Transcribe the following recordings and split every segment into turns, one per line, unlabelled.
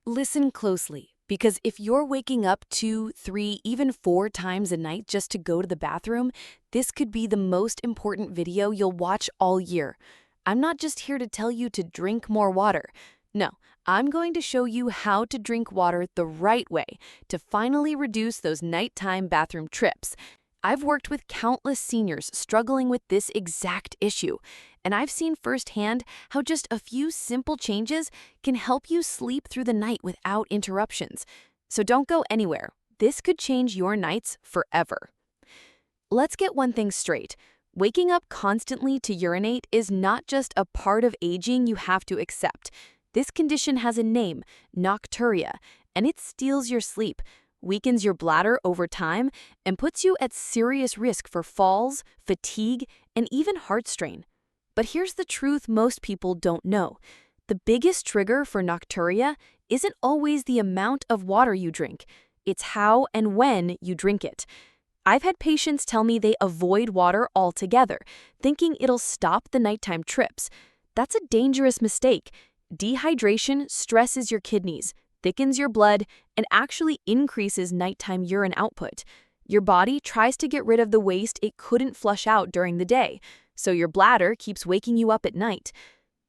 Listen closely, because if you're waking up 2, 3, even 4 times a night just to go to the bathroom, this could be the most important video you'll watch all year. I'm not just here to tell you to drink more water. No, I'm going to show you how to drink water the right way to finally reduce those nighttime bathroom trips. I've worked with countless seniors struggling with this exact issue, and I've seen firsthand how just a few simple changes can help you sleep through the night without interruptions. So don't go anywhere. This could change your nights forever. Let's get one thing straight. Waking up constantly to urinate is not just a part of aging you have to accept. This condition has a name, Nocturia, and it steals your sleep, weakens your bladder over time, and puts you at serious risk for falls, fatigue, and even heart strain. But here's the truth most people don't know. The biggest trigger for nocturia isn't always the amount of water you drink. It's how and when you drink it. I've had patients tell me they avoid water altogether, thinking it'll stop the nighttime trips. That's a dangerous mistake. Dehydration stresses your kidneys, thickens your blood, and actually increases nighttime urine output. Your body tries to get rid of the waste it couldn't flush out during the day, so your bladder keeps waking you up at night.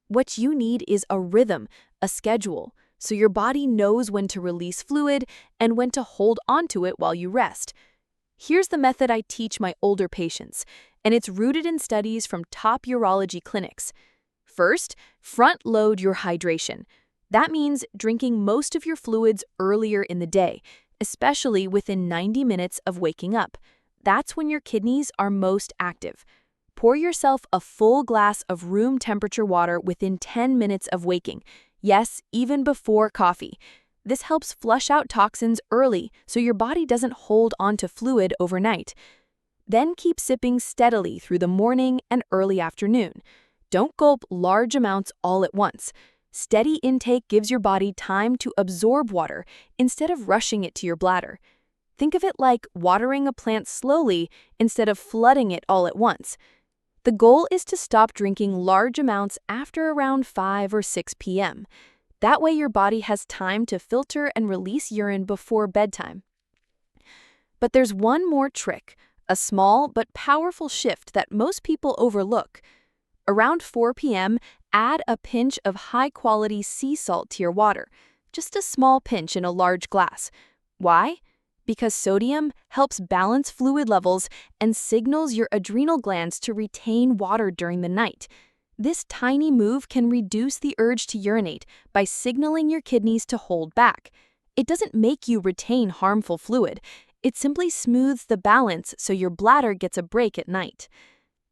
What you need is a rhythm, a schedule, so your body knows when to release fluid and when to hold onto it while you rest. Here's the method I teach my older patients, and it's rooted in studies from top urology clinics. First, front-load your hydration. That means drinking most of your fluids earlier in the day, especially within 90 minutes of waking up. That's when your kidneys are most active. Pour yourself a full glass of room temperature water within 10 minutes of waking. Yes, even before coffee. This helps flush out toxins early so your body doesn't hold onto fluid overnight. Then keep sipping steadily through the morning and early afternoon. Don't gulp large amounts all at once. Steady intake gives your body time to absorb water instead of rushing it to your bladder. Think of it like watering a plant slowly instead of flooding it all at once. The goal is to stop drinking large amounts after around 5 or 6 p.m. That way your body has time to filter and release urine before bedtime. But there's one more trick, a small but powerful shift that most people overlook. Around 4 p.m., add a pinch of high-quality sea salt to your water, just a small pinch in a large glass. Why? Because sodium helps balance fluid levels and signals your adrenal glands to retain water during the night. This tiny move can reduce the urge to urinate by signaling your kidneys to hold back. It doesn't make you retain harmful fluid. It simply smooths the balance so your bladder gets a break at night.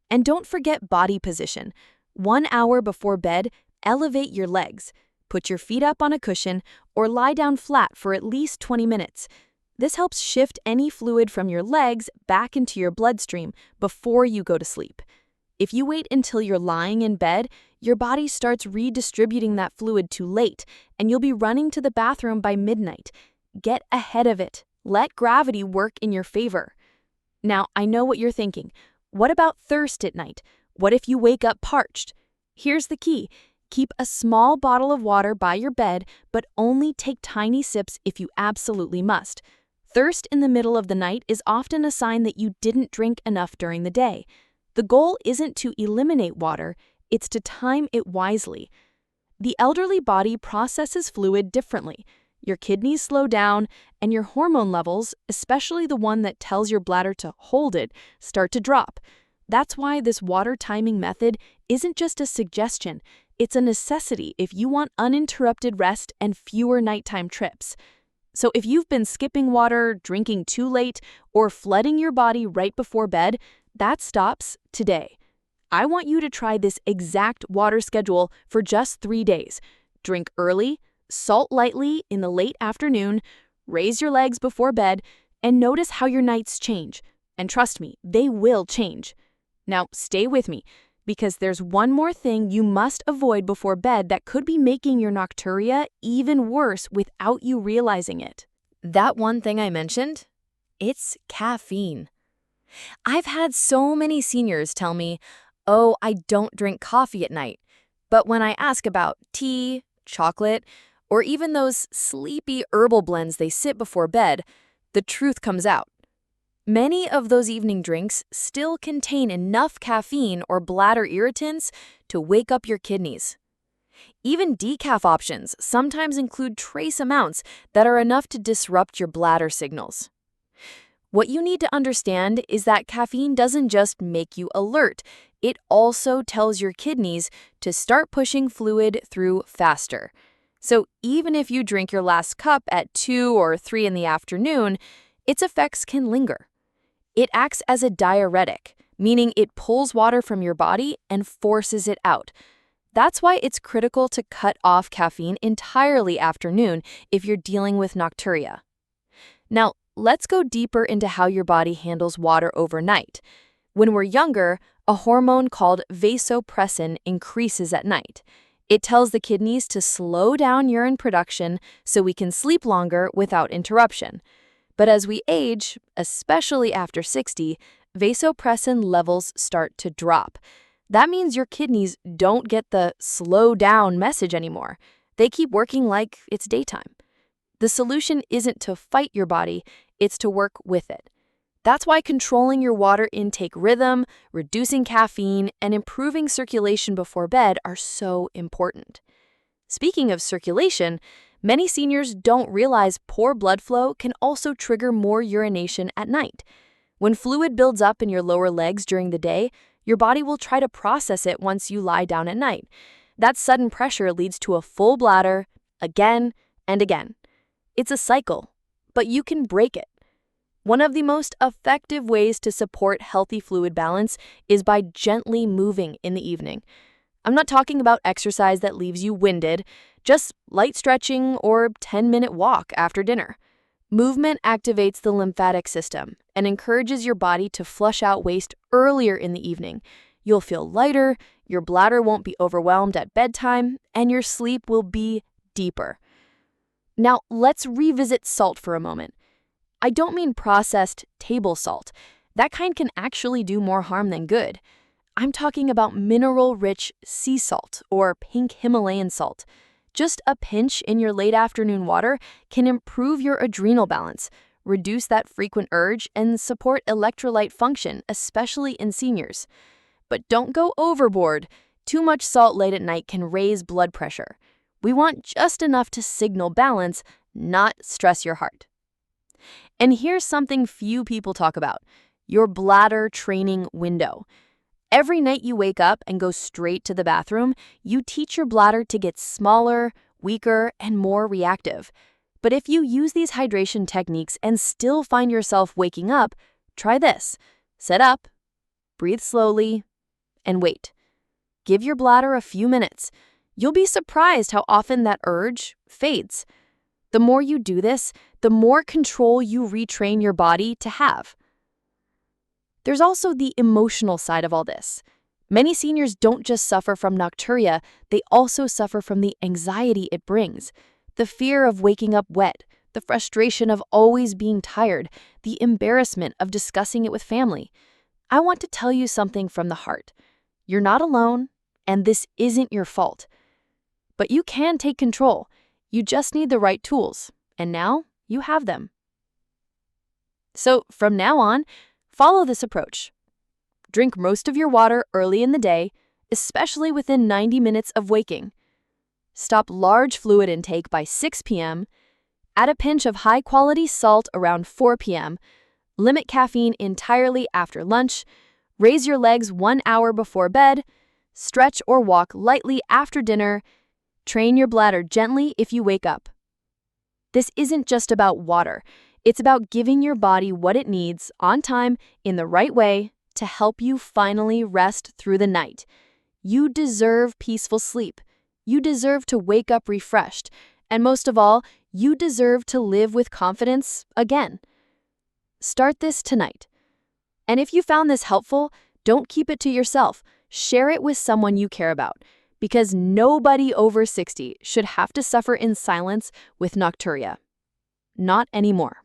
And don't forget body position. 1 hour before bed, elevate your legs. Put your feet up on a cushion or lie down flat for at least 20 minutes. This helps shift any fluid from your legs back into your bloodstream before you go to sleep. If you wait until you're lying in bed, your body starts redistributing that fluid too late, and you'll be running to the bathroom by midnight. Get ahead of it. Let gravity work in your favor. Now, I know what you're thinking. What about thirst at night? What if you wake up parched? Here's the key. Keep a small bottle of water by your bed, but only take tiny sips if you absolutely must. Thirst in the middle of the night is often a sign that you didn't drink enough during the day. The goal isn't to eliminate water, it's to time it wisely. The elderly body processes fluid differently. Your kidneys slow down, and your hormone levels, especially the one that tells your bladder to hold it, start to drop. That's why this water timing method isn't just a suggestion, it's a necessity if you want uninterrupted rest and fewer nighttime trips. So if you've been skipping water, drinking too late, or flooding your body right before bed, that stops today. I want you to try this exact water schedule for just 3 days. Drink early, salt lightly in the late afternoon, raise your legs before bed, and notice how your nights change. And trust me, they will change. Now, stay with me, because there's one more thing you must avoid before bed that could be making your nocturia even worse without you realizing it. That one thing I mentioned? It's caffeine. I've had so many seniors tell me, "Oh, I don't drink coffee at night." But when I ask about tea, chocolate, or even those sleepy herbal blends they sip before bed, the truth comes out. Many of those evening drinks still contain enough caffeine or bladder irritants to wake up your kidneys. Even decaf options sometimes include trace amounts that are enough to disrupt your bladder signals. What you need to understand is that caffeine doesn't just make you alert, it also tells your kidneys to start pushing fluid through faster. So even if you drink your last cup at 2 or 3 in the afternoon, its effects can linger. It acts as a diuretic, meaning it pulls water from your body and forces it out. That's why it's critical to cut off caffeine entirely after noon if you're dealing with nocturia. Now, let's go deeper into how your body handles water overnight. When we're younger, a hormone called vasopressin increases at night. It tells the kidneys to slow down urine production so we can sleep longer without interruption. But as we age, especially after 60, vasopressin levels start to drop. That means your kidneys don't get the slow down message anymore. They keep working like it's daytime. The solution isn't to fight your body, it's to work with it. That's why controlling your water intake rhythm, reducing caffeine, and improving circulation before bed are so important. Speaking of circulation, many seniors don't realize poor blood flow can also trigger more urination at night. When fluid builds up in your lower legs during the day, your body will try to process it once you lie down at night. That sudden pressure leads to a full bladder, again and again. It's a cycle, but you can break it. One of the most effective ways to support healthy fluid balance is by gently moving in the evening. I'm not talking about exercise that leaves you winded, just light stretching or 10-minute walk after dinner. Movement activates the lymphatic system and encourages your body to flush out waste earlier in the evening. You'll feel lighter, your bladder won't be overwhelmed at bedtime, and your sleep will be deeper. Now, let's revisit salt for a moment. I don't mean processed table salt. That kind can actually do more harm than good. I'm talking about mineral-rich sea salt or pink Himalayan salt. Just a pinch in your late afternoon water can improve your adrenal balance, reduce that frequent urge, and support electrolyte function, especially in seniors. But don't go overboard. Too much salt late at night can raise blood pressure. We want just enough to signal balance, not stress your heart. And here's something few people talk about: your bladder training window. Every night you wake up and go straight to the bathroom, you teach your bladder to get smaller, weaker, and more reactive. But if you use these hydration techniques and still find yourself waking up, try this. Sit up, breathe slowly, and wait. Give your bladder a few minutes. You'll be surprised how often that urge fades. The more you do this, the more control you retrain your body to have. There's also the emotional side of all this. Many seniors don't just suffer from nocturia, they also suffer from the anxiety it brings. The fear of waking up wet, the frustration of always being tired, the embarrassment of discussing it with family. I want to tell you something from the heart. You're not alone, and this isn't your fault. But you can take control. You just need the right tools, and now you have them. So from now on, follow this approach. Drink most of your water early in the day, especially within 90 minutes of waking. Stop large fluid intake by 6 p.m. Add a pinch of high-quality salt around 4 p.m. Limit caffeine entirely after lunch. Raise your legs 1 hour before bed. Stretch or walk lightly after dinner. Train your bladder gently if you wake up. This isn't just about water. It's about giving your body what it needs on time in the right way to help you finally rest through the night. You deserve peaceful sleep. You deserve to wake up refreshed. And most of all, you deserve to live with confidence again. Start this tonight. And if you found this helpful, don't keep it to yourself. Share it with someone you care about, because nobody over 60 should have to suffer in silence with nocturia. Not anymore.